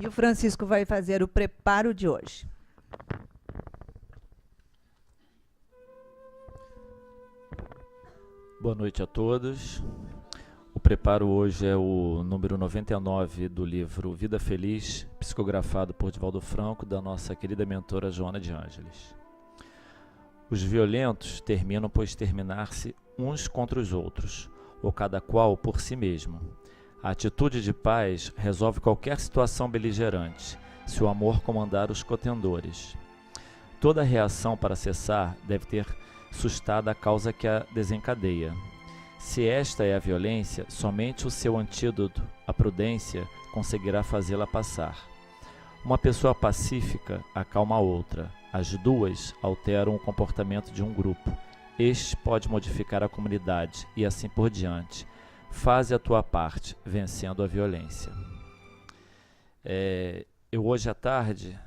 E o Francisco vai fazer o preparo de hoje. Boa noite a todos. O preparo hoje é o número 99 do livro Vida Feliz, psicografado por Divaldo Franco, da nossa querida mentora Joana de Ângeles. Os violentos terminam por exterminar-se uns contra os outros, ou cada qual por si mesmo. A atitude de paz resolve qualquer situação beligerante, se o amor comandar os contendores. Toda reação para cessar deve ter sustada a causa que a desencadeia. Se esta é a violência, somente o seu antídoto, a prudência, conseguirá fazê-la passar. Uma pessoa pacífica acalma a outra. As duas alteram o comportamento de um grupo. Este pode modificar a comunidade e assim por diante. Faze a tua parte, vencendo a violência. Eu hoje à tarde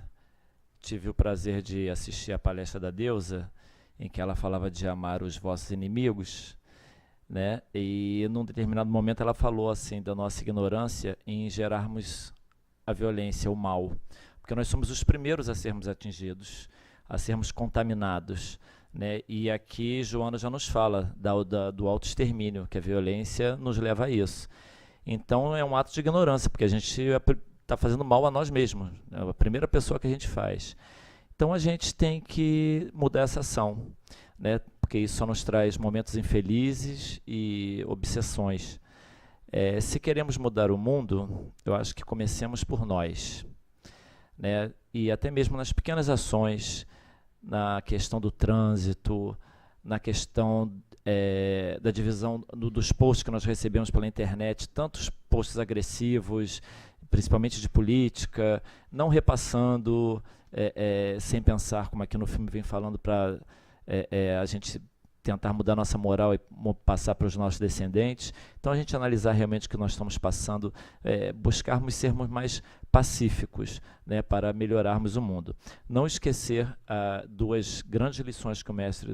tive o prazer de assistir a palestra da Deusa, em que ela falava de amar os vossos inimigos, né? E num determinado momento ela falou assim da nossa ignorância em gerarmos a violência, o mal, porque nós somos os primeiros a sermos atingidos, a sermos contaminados, né? E aqui Joana já nos fala do autoextermínio, que a violência nos leva a isso. Então é um ato de ignorância, porque a gente está fazendo mal a nós mesmos, é a primeira pessoa que a gente faz. Então a gente tem que mudar essa ação, né? Porque isso só nos traz momentos infelizes e obsessões. Se queremos mudar o mundo, eu acho que comecemos por nós, né? E até mesmo nas pequenas ações, na questão do trânsito, na questão da divisão dos posts que nós recebemos pela internet, tantos posts agressivos, principalmente de política, não repassando, sem pensar, como aqui no filme vem falando, para a gente tentar mudar nossa moral e passar para os nossos descendentes. Então a gente analisar realmente o que nós estamos passando, buscarmos sermos mais pacíficos, né, para melhorarmos o mundo. Não esquecer duas grandes lições que o Mestre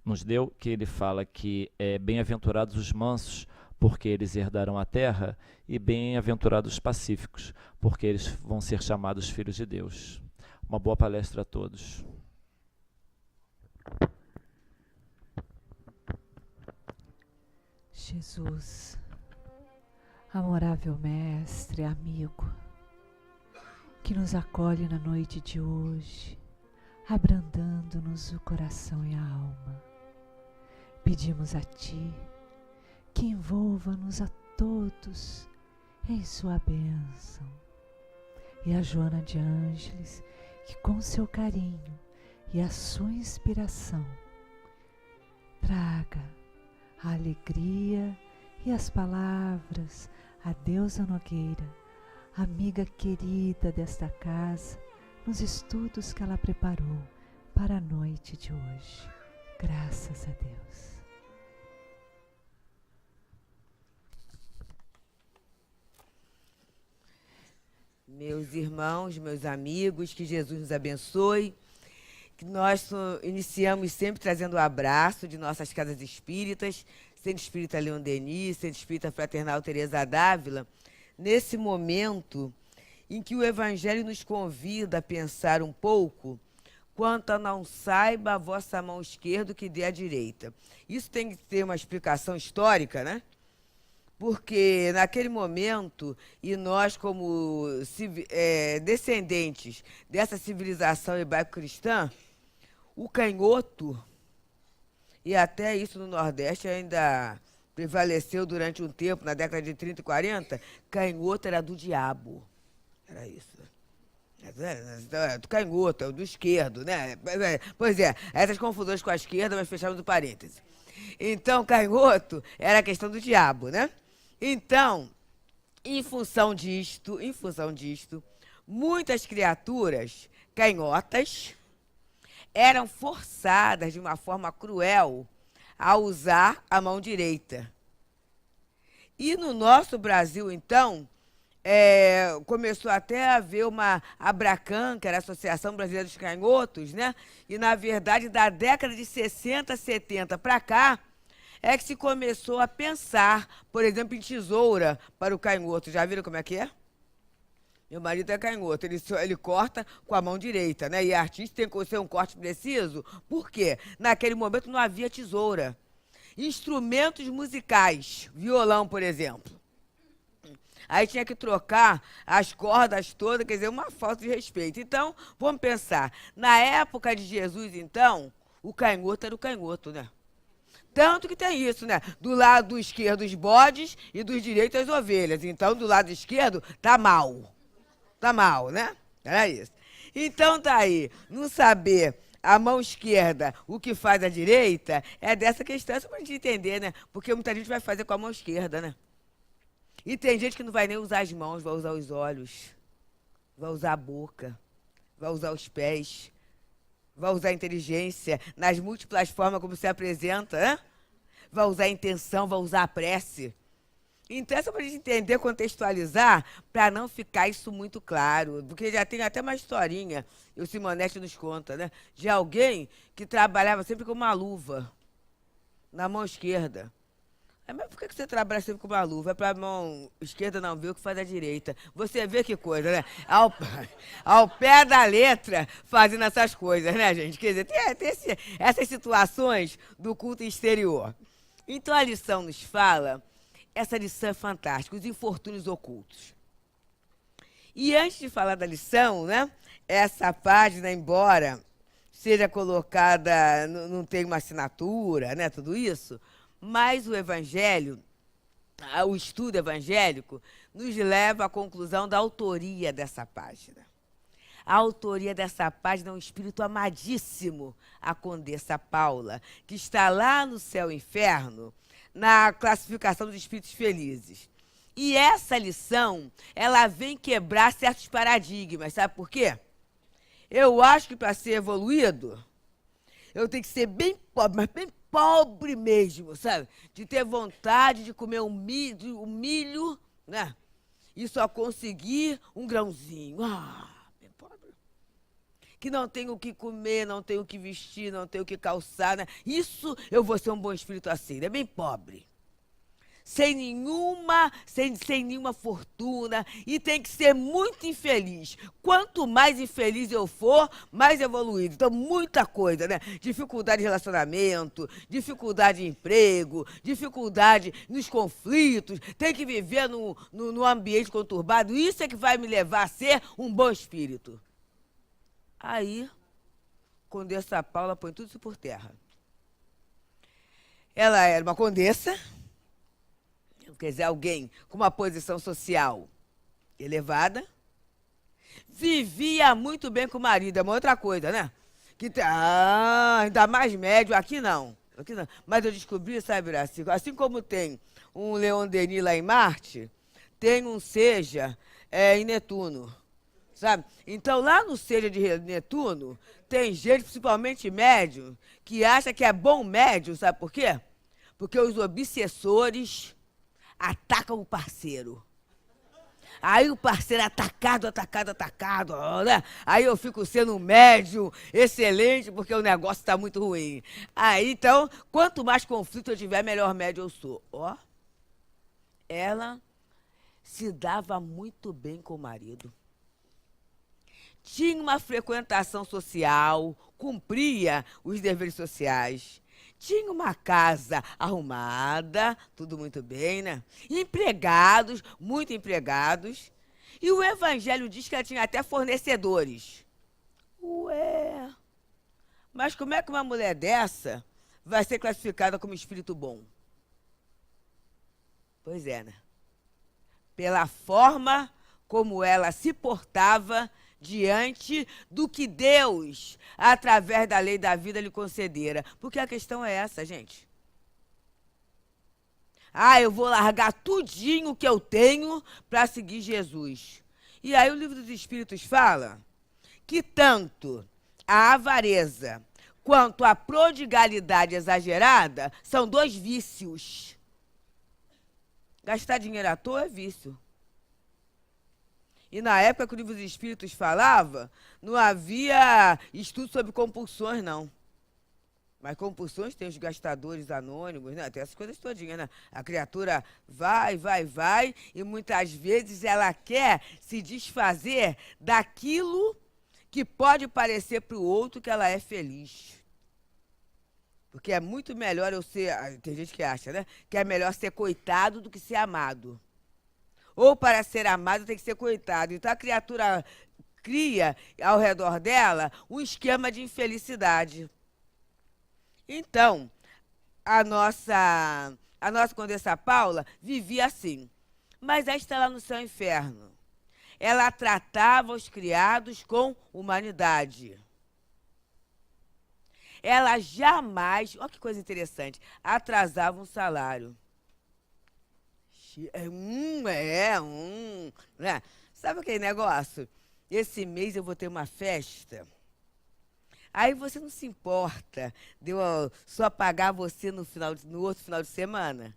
nos deu, que ele fala que bem-aventurados os mansos, porque eles herdarão a terra, e bem-aventurados os pacíficos, porque eles vão ser chamados filhos de Deus. Uma boa palestra a todos. Jesus, amorável Mestre, amigo, que nos acolhe na noite de hoje, abrandando-nos o coração e a alma, pedimos a Ti que envolva-nos a todos em Sua bênção, e a Joana de Ângeles, que com seu carinho e a sua inspiração traga a alegria e as palavras a Deusa Nogueira, amiga querida desta casa, nos estudos que ela preparou para a noite de hoje. Graças a Deus. Meus irmãos, meus amigos, que Jesus nos abençoe. Que nós iniciamos sempre trazendo o abraço de nossas casas espíritas, Centro Espírita Leon Denis, Centro Espírita Fraternal Teresa d'Ávila, nesse momento em que o Evangelho nos convida a pensar um pouco quanto a não saiba a vossa mão esquerda o que dê à direita. Isso tem que ter uma explicação histórica, né? Porque naquele momento, e nós como descendentes dessa civilização hebraico-cristã, o canhoto, e até isso no Nordeste ainda prevaleceu durante um tempo, na década de 30 e 40, canhoto era do diabo. Era isso. Do canhoto, do esquerdo, né? Pois é, essas confusões com a esquerda, mas fechamos o parêntese. Então, canhoto era a questão do diabo, né? Então, em função disto, muitas criaturas canhotas eram forçadas de uma forma cruel a usar a mão direita. E no nosso Brasil, então, começou até a haver uma Abracan, que era a Associação Brasileira dos Canhotos, né? E, na verdade, da década de 60, 70 para cá, é que se começou a pensar, por exemplo, em tesoura para o canhoto. Já viram como é que é? Meu marido é canhoto, ele corta com a mão direita, né? E artista tem que ser um corte preciso. Por quê? Naquele momento não havia tesoura. Instrumentos musicais, violão, por exemplo. Aí tinha que trocar as cordas todas, quer dizer, uma falta de respeito. Então, vamos pensar, na época de Jesus, então, o canhoto era o canhoto, né? Tanto que tem isso, né? Do lado esquerdo os bodes e do direito as ovelhas. Então, do lado esquerdo, tá mal. Tá mal, né? Era isso. Então, tá aí, não saber a mão esquerda o que faz a direita, é dessa questão, só pra gente entender, né? Porque muita gente vai fazer com a mão esquerda, né? E tem gente que não vai nem usar as mãos, vai usar os olhos, vai usar a boca, vai usar os pés, vai usar a inteligência nas múltiplas formas como se apresenta, né? Vai usar a intenção, vai usar a prece. Então, é só para a gente entender, contextualizar, para não ficar isso muito claro. Porque já tem até uma historinha, e o Simonete nos conta, né? De alguém que trabalhava sempre com uma luva na mão esquerda. Mas por que você trabalha sempre com uma luva? É para a mão esquerda não ver o que faz a direita. Você vê que coisa, né? Ao pé da letra, fazendo essas coisas, né, gente? Quer dizer, tem essas situações do culto exterior. Então, a lição nos fala, essa lição é fantástica, os infortúnios ocultos. E antes de falar da lição, né, essa página, embora seja colocada, não tem uma assinatura, né, tudo isso, mas o evangelho, o estudo evangélico, nos leva à conclusão da autoria dessa página. A autoria dessa página é um espírito amadíssimo, a Condessa Paula, que está lá no céu e inferno, na classificação dos espíritos felizes. E essa lição, ela vem quebrar certos paradigmas, sabe por quê? Eu acho que para ser evoluído, eu tenho que ser bem pobre, mas bem pobre mesmo, sabe? De ter vontade de comer um milho, né? E só conseguir um grãozinho. Bem pobre. Que não tenho o que comer, não tenho o que vestir, não tenho o que calçar, né? Isso eu vou ser um bom espírito assim, né? Bem pobre. Sem nenhuma fortuna, e tem que ser muito infeliz. Quanto mais infeliz eu for, mais evoluído. Então, muita coisa, né? Dificuldade de relacionamento, dificuldade de emprego, dificuldade nos conflitos, tem que viver num ambiente conturbado. Isso é que vai me levar a ser um bom espírito. Aí, Condessa Paula põe tudo isso por terra. Ela era uma condessa, quer dizer, alguém com uma posição social elevada, vivia muito bem com o marido, é uma outra coisa, né? Ainda mais médio, aqui não. Mas eu descobri, sabe, assim como tem um Leon Denis lá em Marte, tem um Seja em Netuno, sabe? Então, lá no Seja de Netuno, tem gente, principalmente médio, que acha que é bom médio, sabe por quê? Porque os obsessores atacam o parceiro. Aí o parceiro atacado, né? Aí eu fico sendo um médium excelente, porque o negócio está muito ruim. Aí, então, quanto mais conflito eu tiver, melhor médium eu sou. Ó, ela se dava muito bem com o marido. Tinha uma frequentação social, cumpria os deveres sociais. Tinha uma casa arrumada, tudo muito bem, né? Empregados, muito empregados. E o evangelho diz que ela tinha até fornecedores. Ué, mas como é que uma mulher dessa vai ser classificada como espírito bom? Pois é, né? Pela forma como ela se portava diante do que Deus, através da lei da vida, lhe concedera. Porque a questão é essa, gente. Eu vou largar tudinho que eu tenho para seguir Jesus. E aí o Livro dos Espíritos fala que tanto a avareza quanto a prodigalidade exagerada são dois vícios. Gastar dinheiro à toa é vício. E na época que o Livro dos Espíritos falava, não havia estudo sobre compulsões, não. Mas compulsões tem os gastadores anônimos, né? Tem essas coisas todinhas, né? A criatura vai, e muitas vezes ela quer se desfazer daquilo que pode parecer para o outro que ela é feliz. Porque é muito melhor eu ser... Tem gente que acha, né? Que é melhor ser coitado do que ser amado. Ou para ser amado tem que ser coitado. Então a criatura cria ao redor dela um esquema de infelicidade. Então, a nossa Condessa Paula vivia assim. Mas esta lá no céu e inferno, ela tratava os criados com humanidade. Ela jamais, olha que coisa interessante, atrasava um salário. Né? Sabe aquele negócio? Esse mês eu vou ter uma festa. Aí você não se importa de eu só pagar você no outro final de semana?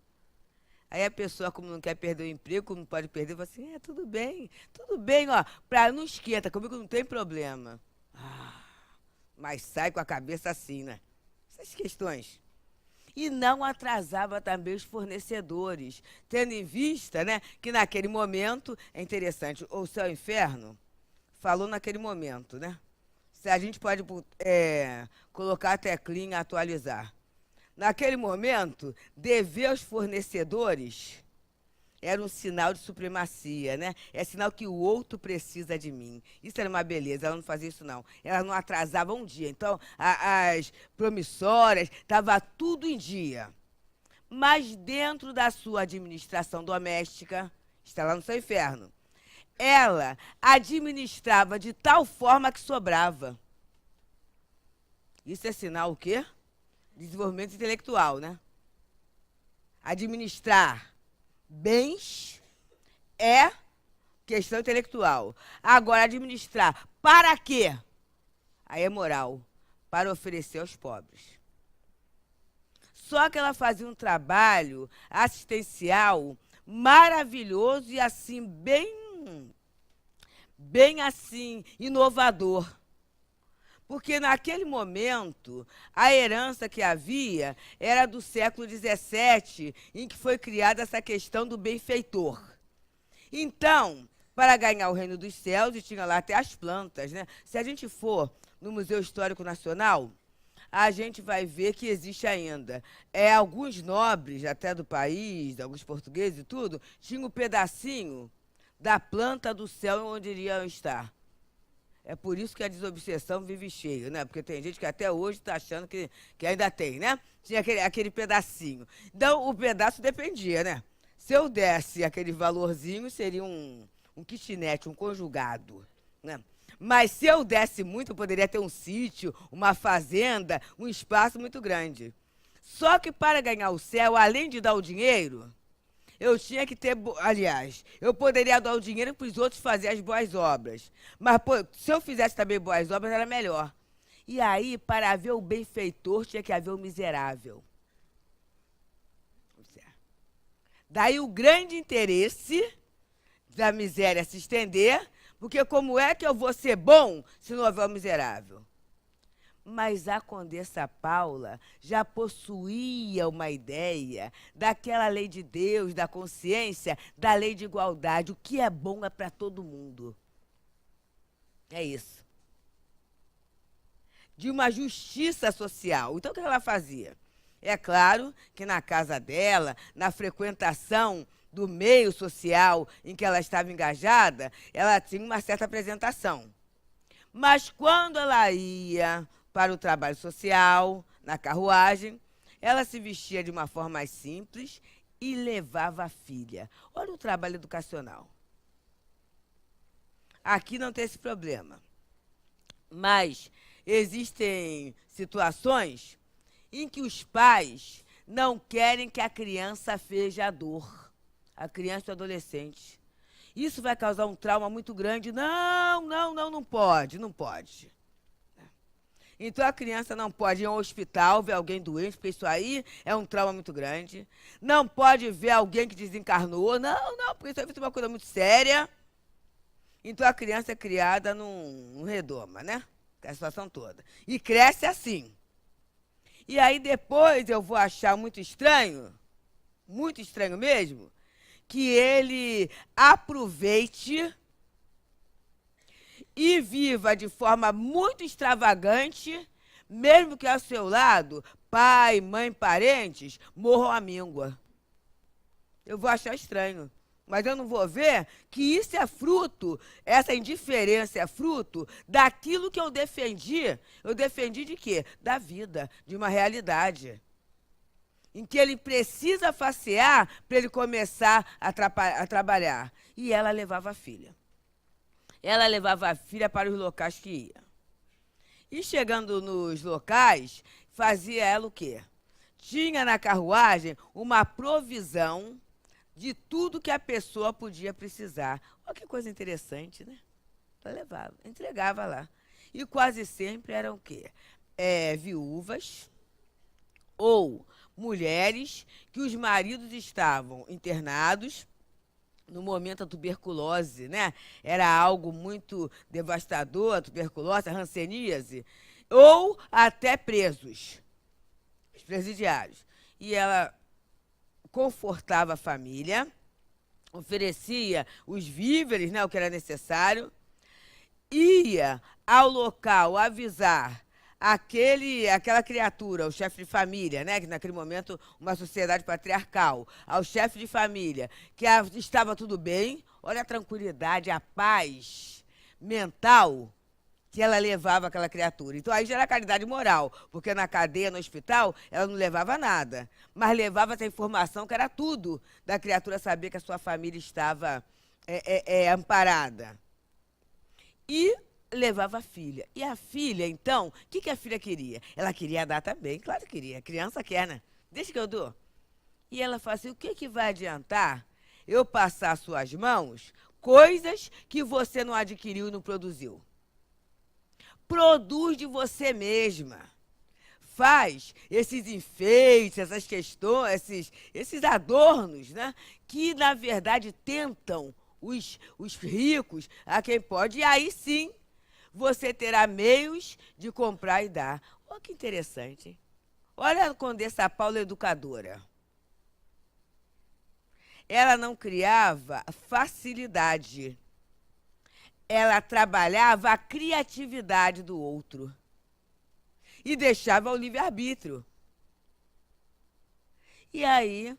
Aí a pessoa, como não quer perder o emprego, como não pode perder, fala assim, tudo bem, ó, não esquenta, comigo não tem problema. Mas sai com a cabeça assim, né? Essas questões. E não atrasava também os fornecedores, tendo em vista, né, que naquele momento, é interessante, o céu e o inferno falou naquele momento, né? Se a gente pode colocar a teclinha atualizar. Naquele momento, dever aos fornecedores era um sinal de supremacia, né? É sinal que o outro precisa de mim. Isso era uma beleza, ela não fazia isso, não. Ela não atrasava um dia. Então, as promissórias, estava tudo em dia. Mas dentro da sua administração doméstica, está lá no seu inferno, ela administrava de tal forma que sobrava. Isso é sinal o quê? Desenvolvimento intelectual, né? Administrar bens é questão intelectual. Agora, administrar para quê? Aí é moral, para oferecer aos pobres. Só que ela fazia um trabalho assistencial maravilhoso e assim, bem assim, inovador. Porque naquele momento, a herança que havia era do século XVII, em que foi criada essa questão do benfeitor. Então, para ganhar o reino dos céus, e tinha lá até as plantas, né? Se a gente for no Museu Histórico Nacional, a gente vai ver que existe ainda. Alguns nobres, até do país, alguns portugueses e tudo, tinham um pedacinho da planta do céu onde iriam estar. É por isso que a desobsessão vive cheio, né? Porque tem gente que até hoje está achando que ainda tem, né? Tinha aquele pedacinho. Então, o pedaço dependia, né? Se eu desse aquele valorzinho, seria um kitnet, um conjugado, né? Mas se eu desse muito, eu poderia ter um sítio, uma fazenda, um espaço muito grande. Só que para ganhar o céu, além de dar o dinheiro, eu tinha que ter... Aliás, eu poderia dar o dinheiro para os outros fazerem as boas obras. Mas se eu fizesse também boas obras, era melhor. E aí, para haver o benfeitor, tinha que haver o miserável. Daí o grande interesse da miséria se estender, porque como é que eu vou ser bom se não houver o miserável? Mas a Condessa Paula já possuía uma ideia daquela lei de Deus, da consciência, da lei de igualdade. O que é bom é para todo mundo. É isso. De uma justiça social. Então, o que ela fazia? É claro que na casa dela, na frequentação do meio social em que ela estava engajada, ela tinha uma certa apresentação. Mas quando ela ia para o trabalho social, na carruagem, ela se vestia de uma forma mais simples e levava a filha. Olha o trabalho educacional. Aqui não tem esse problema. Mas existem situações em que os pais não querem que a criança veja a dor. A criança e o adolescente. Isso vai causar um trauma muito grande. Não pode. Então, a criança não pode ir ao hospital, ver alguém doente, porque isso aí é um trauma muito grande. Não pode ver alguém que desencarnou. Não, porque isso aí é uma coisa muito séria. Então, a criança é criada num redoma, né? É a situação toda. E cresce assim. E aí depois eu vou achar muito estranho mesmo, que ele aproveite e viva de forma muito extravagante, mesmo que ao seu lado, pai, mãe, parentes, morram à míngua. Eu vou achar estranho. Mas eu não vou ver que isso é fruto, essa indiferença é fruto daquilo que eu defendi. Eu defendi de quê? Da vida, de uma realidade. Em que ele precisa facear para ele começar a trabalhar. E ela levava a filha. Ela levava a filha para os locais que ia. E chegando nos locais, fazia ela o quê? Tinha na carruagem uma provisão de tudo que a pessoa podia precisar. Olha que coisa interessante, né? Ela levava, entregava lá. E quase sempre eram o quê? Viúvas ou mulheres que os maridos estavam internados. No momento, a tuberculose, né? Era algo muito devastador, a tuberculose, a hanseníase, ou até presos, os presidiários. E ela confortava a família, oferecia os víveres, né, o que era necessário, ia ao local avisar aquela criatura, o chefe de família, né, que naquele momento uma sociedade patriarcal, ao chefe de família, que estava tudo bem, olha a tranquilidade, a paz mental que ela levava aquela criatura. Então, aí já era caridade moral, porque na cadeia, no hospital, ela não levava nada, mas levava essa informação que era tudo da criatura saber que a sua família estava amparada. E levava a filha. E a filha, então, o que a filha queria? Ela queria dar também, claro que queria. A criança quer, né? Deixa que eu dou. E ela fala assim, o que vai adiantar eu passar às suas mãos coisas que você não adquiriu e não produziu? Produz de você mesma. Faz esses enfeites, essas questões, esses adornos, né? Que, na verdade, tentam os ricos, a quem pode, e aí sim você terá meios de comprar e dar. Olha que interessante, hein? Olha a Condessa Paula educadora. Ela não criava facilidade. Ela trabalhava a criatividade do outro e deixava o livre-arbítrio. E aí,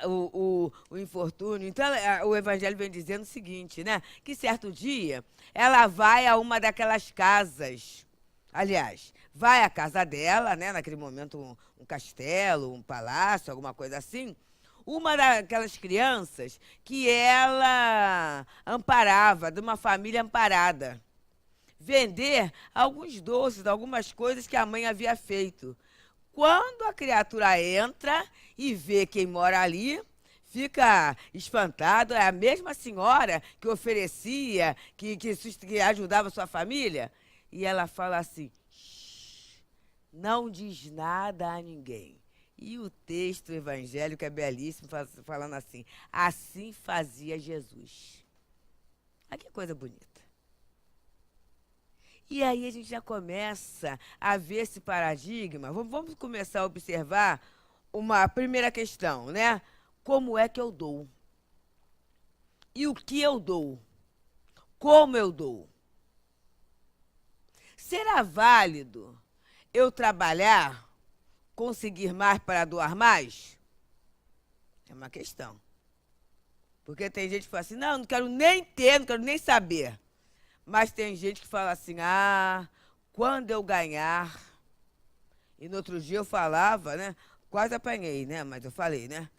o infortúnio... Então, o Evangelho vem dizendo o seguinte, né? Que certo dia, ela vai a uma daquelas casas. Aliás, vai à casa dela, né? Naquele momento, um castelo, um palácio, alguma coisa assim. Uma daquelas crianças que ela amparava, de uma família amparada. Vender alguns doces, algumas coisas que a mãe havia feito. Quando a criatura entra e vê quem mora ali, fica espantado. É a mesma senhora que oferecia, que ajudava a sua família. E ela fala assim, não diz nada a ninguém. E o texto evangélico é belíssimo, falando assim fazia Jesus. Olha que coisa bonita. E aí a gente já começa a ver esse paradigma. Vamos começar a observar uma primeira questão, né? Como é que eu dou? E o que eu dou? Como eu dou? Será válido eu trabalhar, conseguir mais para doar mais? É uma questão. Porque tem gente que fala assim, não quero nem ter, não quero nem saber. Mas tem gente que fala assim, quando eu ganhar... E no outro dia eu falava, né? Quase apanhei, né? Mas eu falei, né?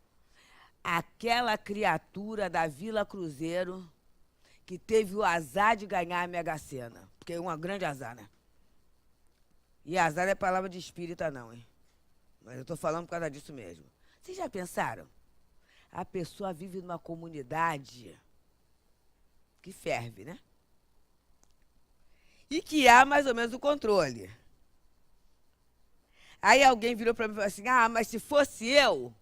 Aquela criatura da Vila Cruzeiro que teve o azar de ganhar a Mega Sena. Porque é um grande azar, né? E azar não é palavra de espírita, não, hein? Mas eu estou falando por causa disso mesmo. Vocês já pensaram? A pessoa vive numa comunidade que ferve, né? E que há mais ou menos o controle. Aí alguém virou para mim e falou assim, mas se fosse eu,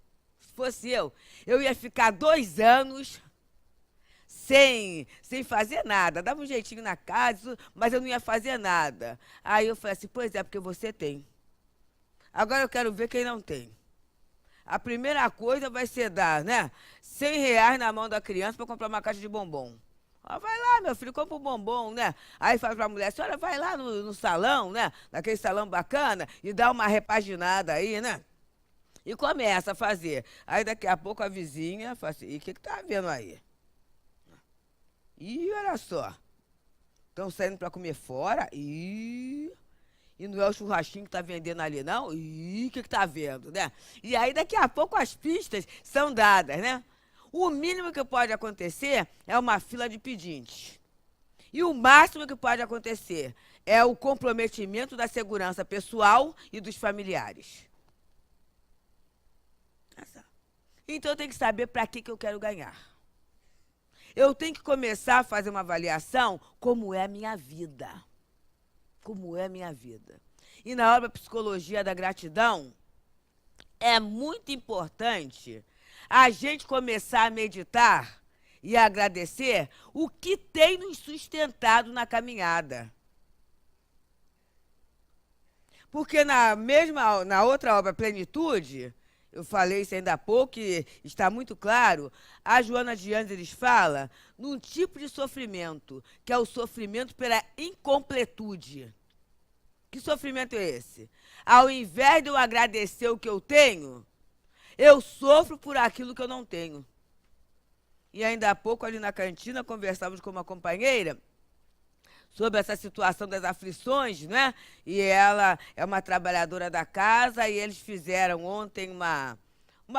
eu ia ficar 2 anos sem fazer nada. Dava um jeitinho na casa, mas eu não ia fazer nada. Aí eu falei assim, pois é, porque você tem. Agora eu quero ver quem não tem. A primeira coisa vai ser dar, né, R$ 100 na mão da criança para comprar uma caixa de bombom. Ó, vai lá, meu filho, compra um bombom, né? Aí fala para a mulher, senhora, vai lá no salão, né? Naquele salão bacana e dá uma repaginada aí, né? E começa a fazer. Aí daqui a pouco a vizinha fala assim, e o que tá vendo aí? Ih, olha só. Estão saindo para comer fora? Ih... E não é o churrasquinho que tá vendendo ali, não? Ih, o que tá vendo, né? E aí, daqui a pouco, as pistas são dadas, né? O mínimo que pode acontecer é uma fila de pedintes. E o máximo que pode acontecer é o comprometimento da segurança pessoal e dos familiares. Então, eu tenho que saber para que eu quero ganhar. Eu tenho que começar a fazer uma avaliação como é a minha vida. Como é a minha vida. E na obra Psicologia da Gratidão, é muito importante a gente começar a meditar e a agradecer o que tem nos sustentado na caminhada. Porque na outra obra Plenitude, eu falei isso ainda há pouco e está muito claro, a Joana de Ângeles fala num tipo de sofrimento, que é o sofrimento pela incompletude. Que sofrimento é esse? Ao invés de eu agradecer o que eu tenho, eu sofro por aquilo que eu não tenho. E ainda há pouco, ali na cantina, conversávamos com uma companheira sobre essa situação das aflições, né? E ela é uma trabalhadora da casa e eles fizeram ontem uma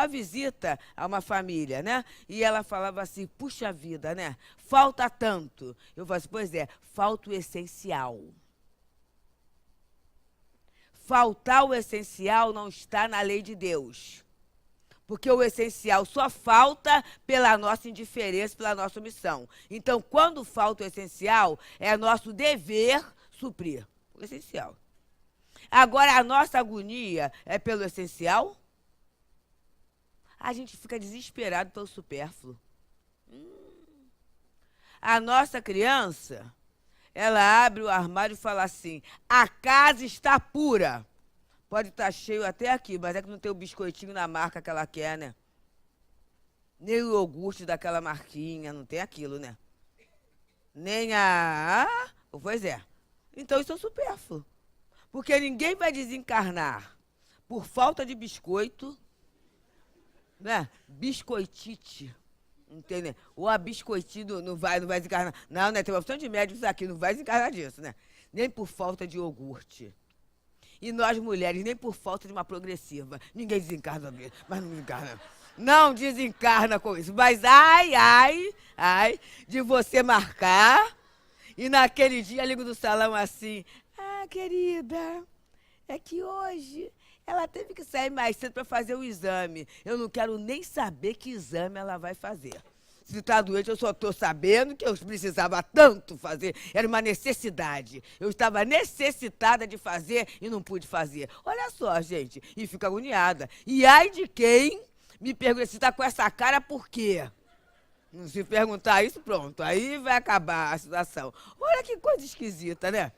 visita a uma família, né? E ela falava assim, puxa vida, né? Falta tanto. Eu falei assim, pois é, falta o essencial. Faltar o essencial não está na lei de Deus. Porque o essencial só falta pela nossa indiferença, pela nossa omissão. Então, quando falta o essencial, é nosso dever suprir o essencial. Agora, a nossa agonia é pelo essencial? A gente fica desesperado pelo supérfluo. A nossa criança, ela abre o armário e fala assim, a casa está pura. Pode estar cheio até aqui, mas é que não tem o biscoitinho na marca que ela quer, né? Nem o iogurte daquela marquinha, não tem aquilo, né? Nem a... Pois é. Então isso é supérfluo. Porque ninguém vai desencarnar por falta de biscoito, né? Biscoitite. Entende? Ou a biscoitinho não vai desencarnar. Não, né? Tem uma opção de médicos aqui, não vai desencarnar disso, né? Nem por falta de iogurte. E nós, mulheres, nem por falta de uma progressiva. Ninguém desencarna mesmo, mas não desencarna. Não desencarna com isso. Mas ai, de você marcar e naquele dia ligo do salão assim, querida, é que hoje ela teve que sair mais cedo para fazer o exame. Eu não quero nem saber que exame ela vai fazer. Se está doente, eu só estou sabendo que eu precisava tanto fazer. Era uma necessidade. Eu estava necessitada de fazer e não pude fazer. Olha só, gente. E fica agoniada. E ai de quem me pergunta, se está com essa cara, por quê? Não se perguntar isso, pronto. Aí vai acabar a situação. Olha que coisa esquisita, né?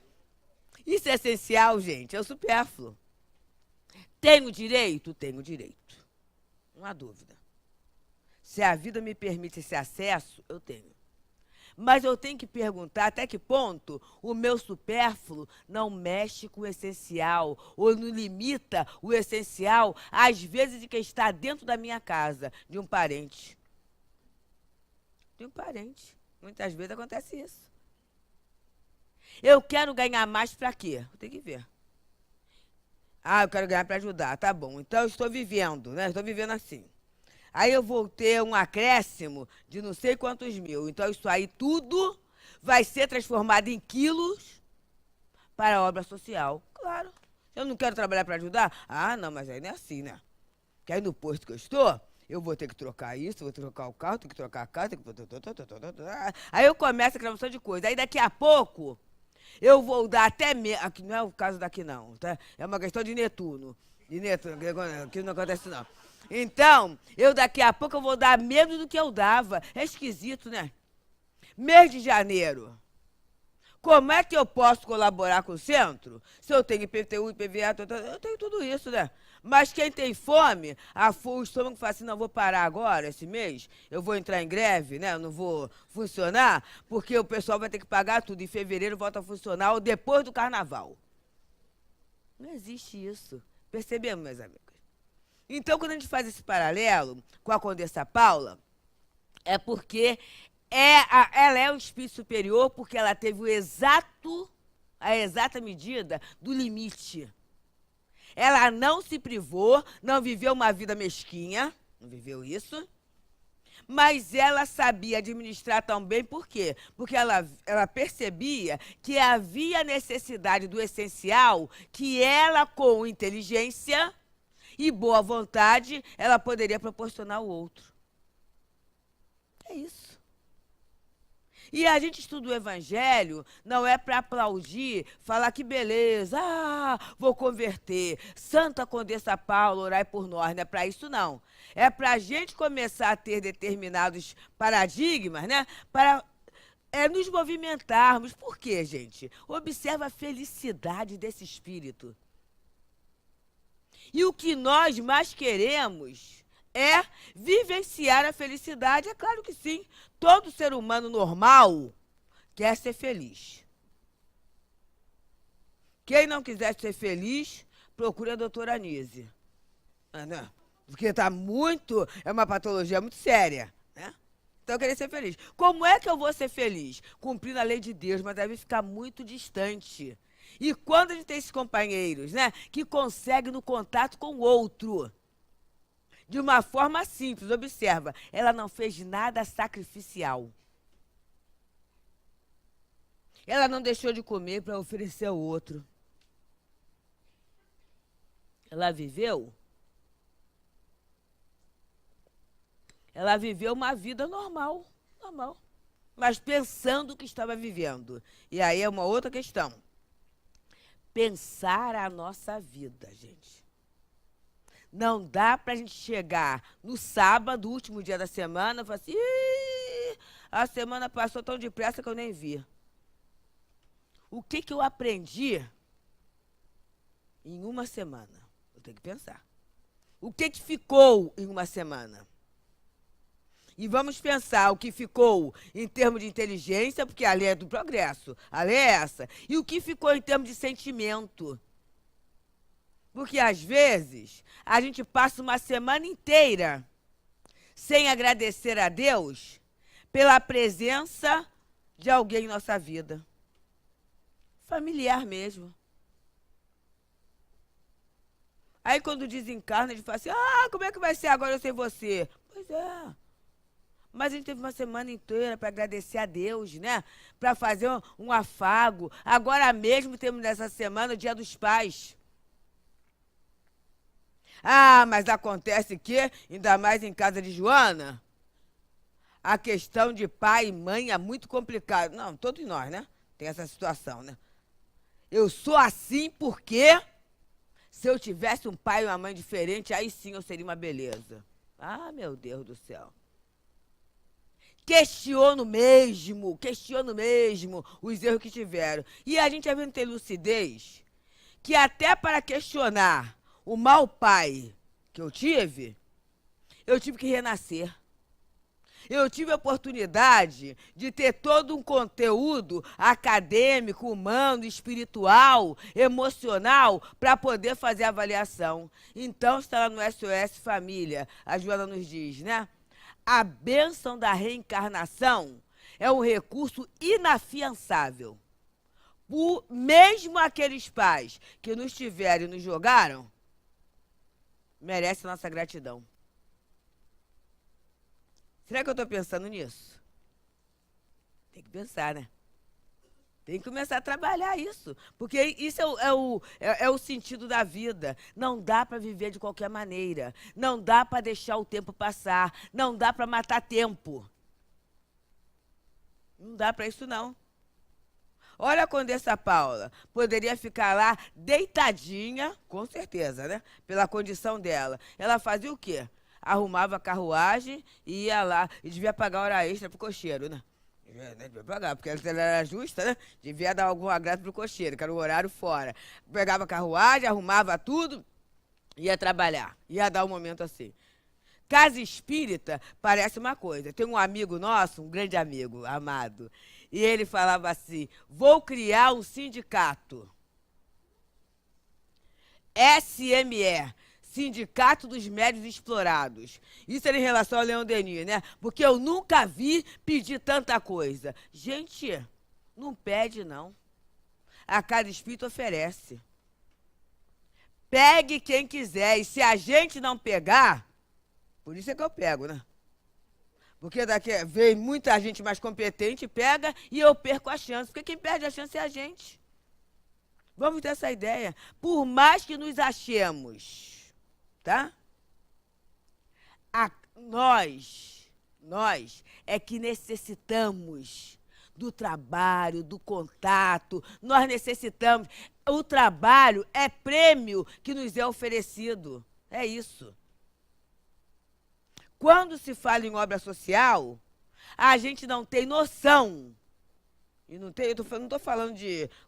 Isso é essencial, gente. É o supérfluo. Tenho direito? Tenho direito. Não há dúvida. Se a vida me permite esse acesso, eu tenho. Mas eu tenho que perguntar até que ponto o meu supérfluo não mexe com o essencial, ou não limita o essencial, às vezes, de quem está dentro da minha casa, de um parente. De um parente. Muitas vezes acontece isso. Eu quero ganhar mais para quê? Eu tenho que ver. Eu quero ganhar para ajudar. Tá bom. Então, eu estou vivendo, né? Estou vivendo assim. Aí eu vou ter um acréscimo de não sei quantos mil. Então, isso aí tudo vai ser transformado em quilos para a obra social. Claro. Eu não quero trabalhar para ajudar? Não, mas aí não é assim, né? Porque aí no posto que eu estou, eu vou ter que trocar isso, vou trocar o carro, tenho que trocar a casa, tenho que... Aí eu começo a criar uma série de coisa. Aí daqui a pouco, eu vou dar até menos... Aqui não é o caso daqui, não. Tá? É uma questão de Netuno. De Netuno, que não acontece, não. Então, eu daqui a pouco eu vou dar menos do que eu dava. É esquisito, né? Mês de janeiro. Como é que eu posso colaborar com o centro se eu tenho IPTU, IPVA, eu tenho tudo isso, né? Mas quem tem fome, o estômago fala assim, não, vou parar agora, esse mês, eu vou entrar em greve, né? Eu não vou funcionar, porque o pessoal vai ter que pagar tudo. Em fevereiro volta a funcionar ou depois do carnaval. Não existe isso. Percebemos, meus amigos? Então, quando a gente faz esse paralelo com a Condessa Paula, é porque ela é um espírito superior, porque ela teve a exata medida do limite. Ela não se privou, não viveu uma vida mesquinha, não viveu isso, mas ela sabia administrar tão bem, por quê? Porque ela percebia que havia necessidade do essencial, que ela, com inteligência e boa vontade, ela poderia proporcionar ao outro. É isso. E a gente estuda o Evangelho, não é para aplaudir, falar que beleza, vou converter, Santa Condessa Paula, orai por nós, não é para isso não. É para a gente começar a ter determinados paradigmas, né? Para nos movimentarmos. Por quê, gente? Observa a felicidade desse espírito. E o que nós mais queremos é vivenciar a felicidade. É claro que sim. Todo ser humano normal quer ser feliz. Quem não quiser ser feliz, procure a doutora Anise. Né? Porque é uma patologia muito séria. Né? Então, eu queria ser feliz. Como é que eu vou ser feliz? Cumprindo a lei de Deus, mas deve ficar muito distante. E quando a gente tem esses companheiros, né, que conseguem no contato com o outro, de uma forma simples, observa, ela não fez nada sacrificial. Ela não deixou de comer para oferecer ao outro. Ela viveu uma vida normal, mas pensando que estava vivendo. E aí é uma outra questão. Pensar a nossa vida, gente. Não dá para a gente chegar no sábado, último dia da semana, e falar assim, a semana passou tão depressa que eu nem vi. O que eu aprendi em uma semana? Eu tenho que pensar. O que ficou em uma semana? E vamos pensar o que ficou em termos de inteligência, porque a lei é do progresso, a lei é essa. E o que ficou em termos de sentimento? Porque, às vezes, a gente passa uma semana inteira sem agradecer a Deus pela presença de alguém em nossa vida. Familiar mesmo. Aí, quando desencarna, a gente fala assim, como é que vai ser agora eu sem você? Pois é. Mas a gente teve uma semana inteira para agradecer a Deus, né? Para fazer um afago. Agora mesmo temos nessa semana o Dia dos Pais. Mas acontece que, ainda mais em casa de Joana, a questão de pai e mãe é muito complicada. Não, todos nós, né? Tem essa situação, né? Eu sou assim porque se eu tivesse um pai e uma mãe diferente, aí sim eu seria uma beleza. Meu Deus do céu. Questiono mesmo os erros que tiveram. E a gente deve ter lucidez que até para questionar o mau pai que eu tive que renascer. Eu tive a oportunidade de ter todo um conteúdo acadêmico, humano, espiritual, emocional, para poder fazer a avaliação. Então, está lá no SOS Família, a Joana nos diz, né? A bênção da reencarnação é um recurso inafiançável. Mesmo aqueles pais que nos tiveram e nos jogaram, merecem nossa gratidão. Será que eu estou pensando nisso? Tem que pensar, né? Tem que começar a trabalhar isso. Porque isso é o sentido da vida. Não dá para viver de qualquer maneira. Não dá para deixar o tempo passar. Não dá para matar tempo. Não dá para isso, não. Olha a Condessa Paula. Poderia ficar lá deitadinha, com certeza, né? Pela condição dela. Ela fazia o quê? Arrumava a carruagem e ia lá. E devia pagar hora extra pro cocheiro, né? Devia pagar, porque ela era justa, né? Devia dar algum agrado pro cocheiro, que era o horário fora. Pegava a carruagem, arrumava tudo, ia trabalhar. Ia dar um momento assim. Casa espírita parece uma coisa. Tem um amigo nosso, um grande amigo, amado, e ele falava assim: vou criar um sindicato. SME, Sindicato dos Médios Explorados. Isso era em relação ao Leão Denis, né? Porque eu nunca vi pedir tanta coisa. Gente, não pede, não. A Casa Espírita oferece. Pegue quem quiser. E se a gente não pegar, por isso é que eu pego, né? Porque daqui vem muita gente mais competente, pega, e eu perco a chance. Porque quem perde a chance é a gente. Vamos ter essa ideia. Por mais que nos achemos, tá? Nós é que necessitamos do trabalho, do contato. Nós necessitamos. O trabalho é prêmio que nos é oferecido. É isso. Quando se fala em obra social, a gente não tem noção. E não estou falando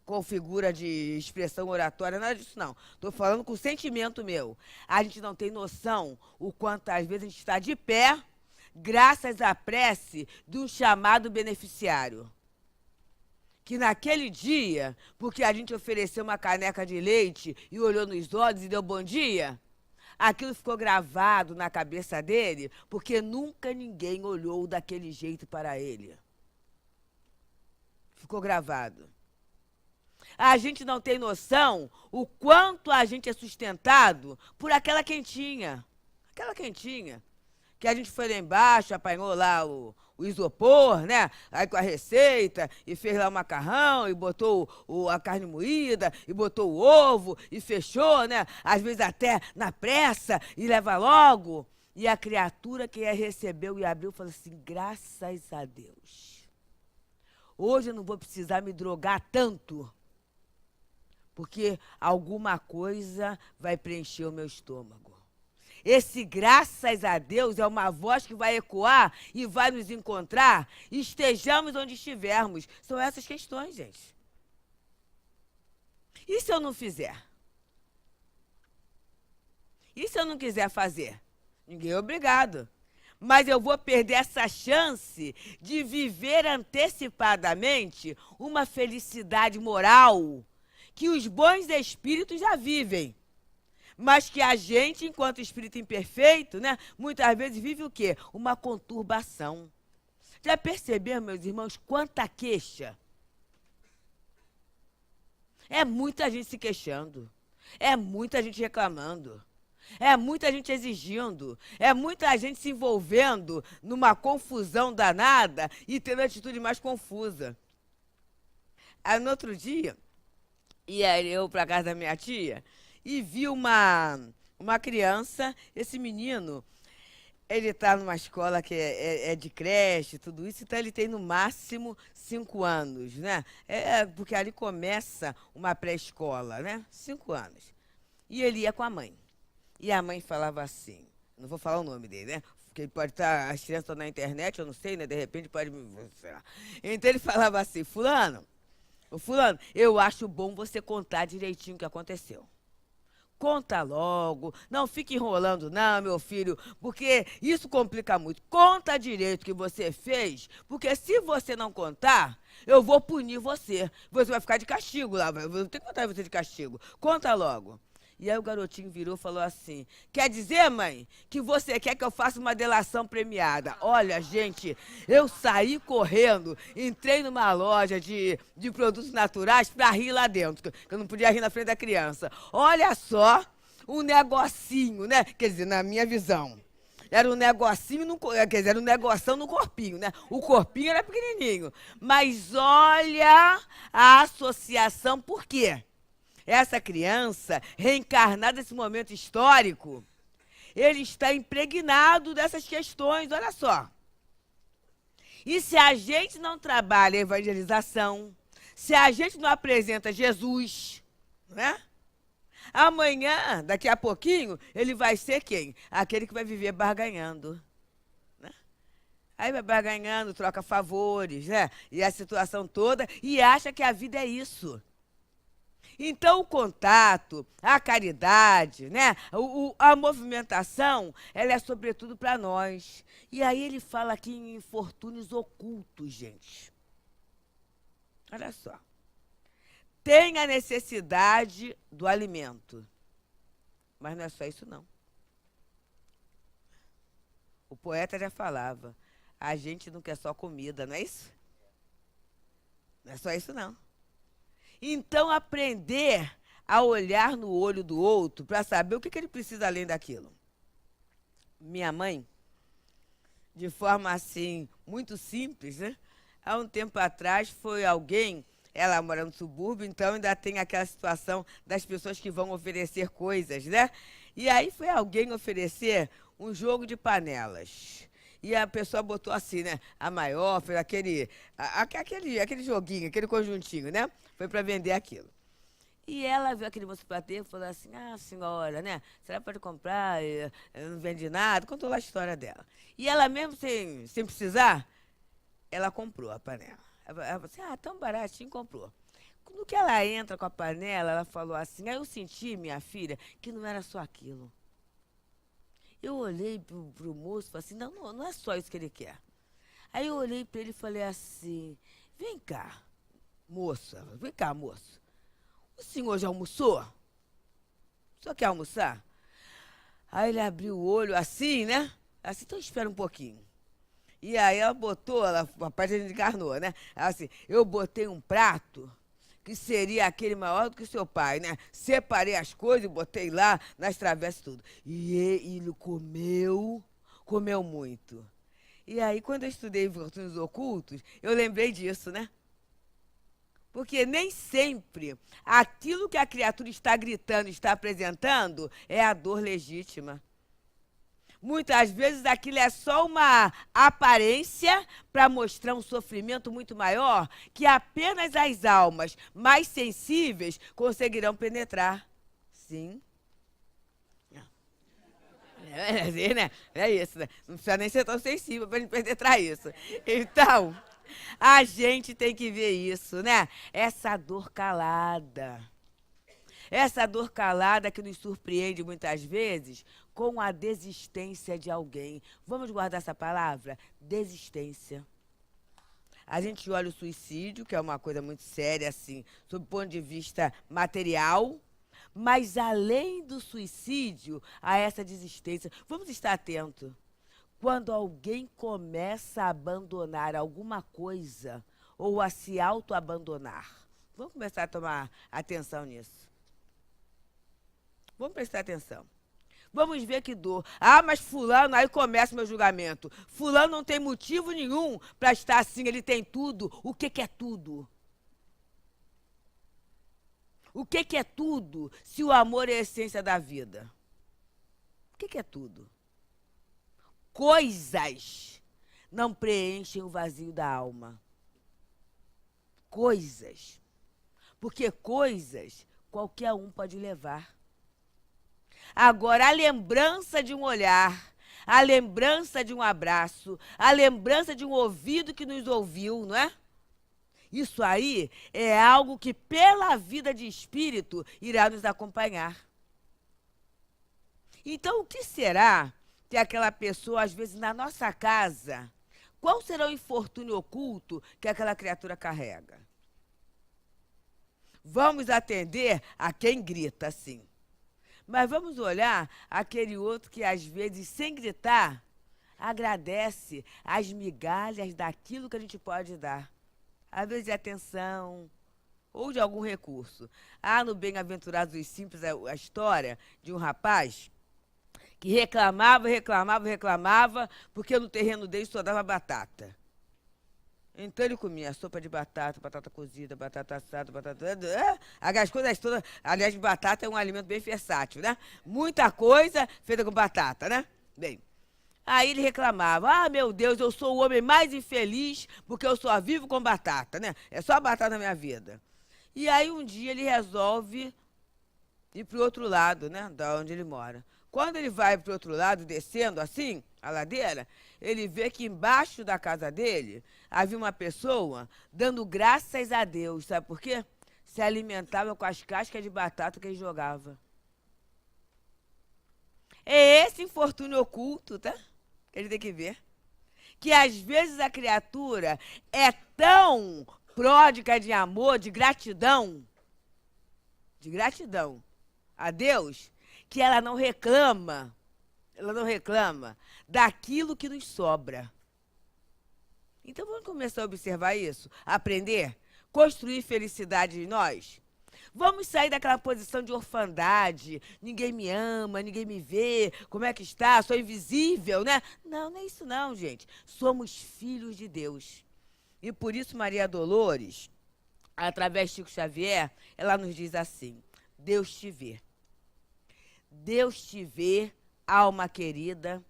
com figura de expressão oratória, nada disso, não. Estou falando com sentimento meu. A gente não tem noção o quanto, às vezes, a gente está de pé, graças à prece de um chamado beneficiário. Que naquele dia, porque a gente ofereceu uma caneca de leite e olhou nos olhos e deu bom dia, aquilo ficou gravado na cabeça dele, porque nunca ninguém olhou daquele jeito para ele. Ficou gravado. A gente não tem noção o quanto a gente é sustentado por aquela quentinha. Aquela quentinha. Que a gente foi lá embaixo, apanhou lá o isopor, né? Aí com a receita, e fez lá o macarrão, e botou a carne moída, e botou o ovo, e fechou, né? Às vezes até na pressa, e leva logo. E a criatura que recebeu e abriu falou assim: graças a Deus. Hoje eu não vou precisar me drogar tanto, porque alguma coisa vai preencher o meu estômago. Esse graças a Deus é uma voz que vai ecoar e vai nos encontrar, estejamos onde estivermos. São essas questões, gente. E se eu não fizer? E se eu não quiser fazer? Ninguém é obrigado. Mas eu vou perder essa chance de viver antecipadamente uma felicidade moral que os bons espíritos já vivem. Mas que a gente, enquanto espírito imperfeito, né, muitas vezes vive o quê? Uma conturbação. Já perceberam, meus irmãos, quanta queixa? É muita gente se queixando. É muita gente reclamando. É muita gente exigindo, é muita gente se envolvendo numa confusão danada e tendo atitude mais confusa. Aí, no outro dia, ia eu para casa da minha tia e vi uma criança, esse menino, ele está numa escola que é de creche, tudo isso, então ele tem no máximo 5 anos, né? Porque ali começa uma pré-escola, né? 5 anos. E ele ia com a mãe. E a mãe falava assim, não vou falar o nome dele, né? Porque ele pode estar, as crianças estão na internet, eu não sei, né? De repente pode, sei lá. Então ele falava assim: fulano, eu acho bom você contar direitinho o que aconteceu. Conta logo, não fique enrolando não, meu filho, porque isso complica muito. Conta direito o que você fez, porque se você não contar, eu vou punir você. Você vai ficar de castigo lá, eu vou ter que contar você de castigo. Conta logo. E aí o garotinho virou e falou assim: quer dizer, mãe, que você quer que eu faça uma delação premiada? Olha, gente, eu saí correndo, entrei numa loja de produtos naturais para rir lá dentro, que eu não podia rir na frente da criança. Olha só, um negocinho, né? Quer dizer, na minha visão, era um negocinho, quer dizer, era um negoção no corpinho, né? O corpinho era pequenininho. Mas olha a associação, por quê? Essa criança, reencarnada nesse momento histórico, ele está impregnado dessas questões, olha só. E se a gente não trabalha a evangelização, se a gente não apresenta Jesus, né? Amanhã, daqui a pouquinho, ele vai ser quem? Aquele que vai viver barganhando. Né? Aí vai barganhando, troca favores, né? E a situação toda, e acha que a vida é isso. Então, o contato, a caridade, né? A movimentação, ela é sobretudo para nós. E aí ele fala aqui em infortúnios ocultos, gente. Olha só. Tem a necessidade do alimento. Mas não é só isso, não. O poeta já falava, a gente não quer só comida, não é isso? Não é só isso, não. Então, aprender a olhar no olho do outro para saber o que ele precisa além daquilo. Minha mãe, de forma assim, muito simples, né? Há um tempo atrás foi alguém, ela mora no subúrbio, então ainda tem aquela situação das pessoas que vão oferecer coisas, né? E aí foi alguém oferecer um jogo de panelas. E a pessoa botou assim, né? A maior, fez aquele joguinho, aquele conjuntinho, né? Foi para vender aquilo. E ela viu aquele moço bater e falou assim, ah, senhora, né? Será que pode comprar? Eu não vende nada. Contou lá a história dela. E ela mesmo, sem precisar, ela comprou a panela. Ela falou assim, ah, tão baratinho, comprou. No que ela entra com a panela, ela falou assim, aí eu senti, minha filha, que não era só aquilo. Eu olhei pro moço e falei assim, não é só isso que ele quer. Aí eu olhei para ele e falei assim, vem cá, moça, vem cá, moço. O senhor já almoçou? O senhor quer almoçar? Aí ele abriu o olho assim, né? Assim, então espera um pouquinho. E aí ela botou, a parte encarnou, né? Ela assim, eu botei um prato que seria aquele maior do que o seu pai, né? Separei as coisas e botei lá nas travessas tudo. E ele comeu muito. E aí, quando eu estudei Infortúnios Ocultos, eu lembrei disso, né? Porque nem sempre aquilo que a criatura está gritando, está apresentando, é a dor legítima. Muitas vezes aquilo é só uma aparência para mostrar um sofrimento muito maior que apenas as almas mais sensíveis conseguirão penetrar. Sim. É isso, né? Não precisa nem ser tão sensível para a gente penetrar isso. Então, a gente tem que ver isso, né? Essa dor calada. Essa dor calada que nos surpreende muitas vezes com a desistência de alguém. Vamos guardar essa palavra? Desistência. A gente olha o suicídio, que é uma coisa muito séria, assim, sob o ponto de vista material, mas além do suicídio, há essa desistência. Vamos estar atentos. Quando alguém começa a abandonar alguma coisa ou a se auto-abandonar, vamos começar a tomar atenção nisso. Vamos prestar atenção. Vamos ver que dor. Ah, mas fulano, aí começa o meu julgamento. Fulano não tem motivo nenhum para estar assim, ele tem tudo. O que é tudo? O que é tudo se o amor é a essência da vida? O que é tudo? Coisas não preenchem o vazio da alma. Coisas. Porque coisas qualquer um pode levar. Agora, a lembrança de um olhar, a lembrança de um abraço, a lembrança de um ouvido que nos ouviu, não é? Isso aí é algo que, pela vida de espírito, irá nos acompanhar. Então, o que será que aquela pessoa, às vezes, na nossa casa, qual será o infortúnio oculto que aquela criatura carrega? Vamos atender a quem grita, sim. Mas vamos olhar aquele outro que, às vezes, sem gritar, agradece as migalhas daquilo que a gente pode dar. Às vezes de atenção ou de algum recurso. Há no Bem-aventurados os Simples a história de um rapaz que reclamava, porque no terreno dele só dava batata. Então ele comia sopa de batata, batata cozida, batata assada, as coisas todas. Aliás, batata é um alimento bem versátil, né? Muita coisa feita com batata, né? Bem, aí ele reclamava, ah, meu Deus, eu sou o homem mais infeliz porque eu só vivo com batata, né? É só batata na minha vida. E aí um dia ele resolve ir para o outro lado, né? Da onde ele mora. Quando ele vai para o outro lado, descendo assim, a ladeira, ele vê que embaixo da casa dele havia uma pessoa dando graças a Deus. Sabe por quê? Se alimentava com as cascas de batata que ele jogava. É esse infortúnio oculto, tá? Que ele tem que ver. Que às vezes a criatura é tão pródiga de amor, de gratidão a Deus, que ela não reclama daquilo que nos sobra. Então vamos começar a observar isso, aprender, construir felicidade em nós. Vamos sair daquela posição de orfandade, ninguém me ama, ninguém me vê, como é que está, sou invisível, né? Não, não é isso não, gente. Somos filhos de Deus. E por isso Maria Dolores, através de Chico Xavier, ela nos diz assim: Deus te vê. Deus te vê, alma querida,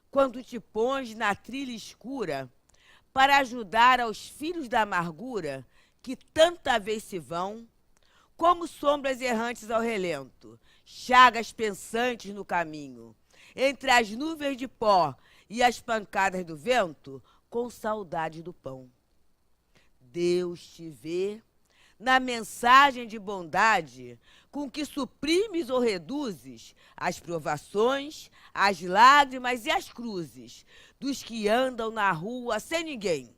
quando te pões na trilha escura para ajudar aos filhos da amargura que tanta vez se vão, como sombras errantes ao relento, chagas pensantes no caminho, entre as nuvens de pó e as pancadas do vento, com saudade do pão. Deus te vê na mensagem de bondade com que suprimes ou reduzes as provações, as lágrimas e as cruzes dos que andam na rua sem ninguém.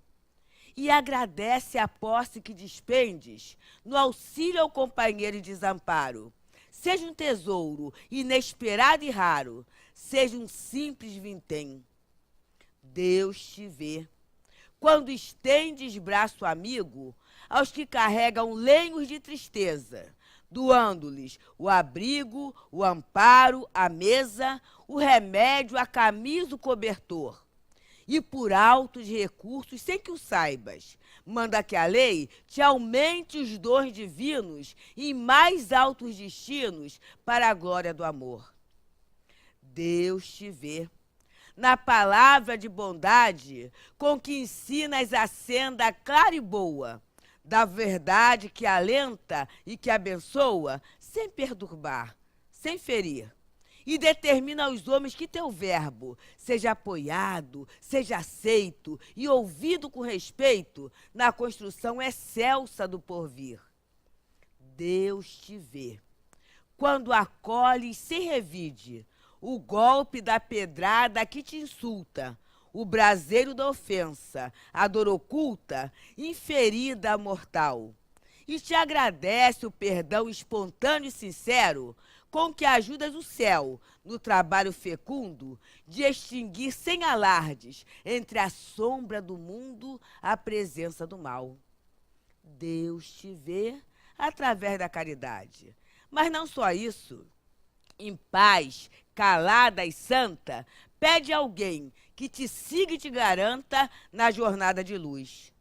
E agradece a posse que despendes no auxílio ao companheiro em desamparo. Seja um tesouro inesperado e raro, seja um simples vintém. Deus te vê quando estendes braço amigo aos que carregam lenhos de tristeza, doando-lhes o abrigo, o amparo, a mesa, o remédio, a camisa, o cobertor. E por altos recursos, sem que o saibas, manda que a lei te aumente os dons divinos em mais altos destinos para a glória do amor. Deus te vê na palavra de bondade com que ensinas a senda clara e boa, da verdade que alenta e que abençoa, sem perturbar, sem ferir. E determina aos homens que teu verbo seja apoiado, seja aceito e ouvido com respeito na construção excelsa do porvir. Deus te vê quando acolhes sem revide o golpe da pedrada que te insulta, o braseiro da ofensa, a dor oculta, inferida mortal. E te agradece o perdão espontâneo e sincero com que ajudas o céu, no trabalho fecundo, de extinguir sem alardes, entre a sombra do mundo, a presença do mal. Deus te vê através da caridade. Mas não só isso. Em paz, calada e santa, pede a alguém que te siga e te garanta na jornada de luz.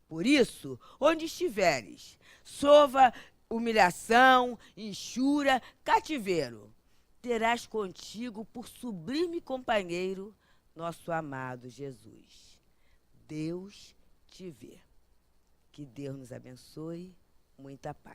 Por isso, onde estiveres, sofra humilhação, injúria, cativeiro, terás contigo por sublime companheiro nosso amado Jesus. Deus te vê. Que Deus nos abençoe. Muita paz.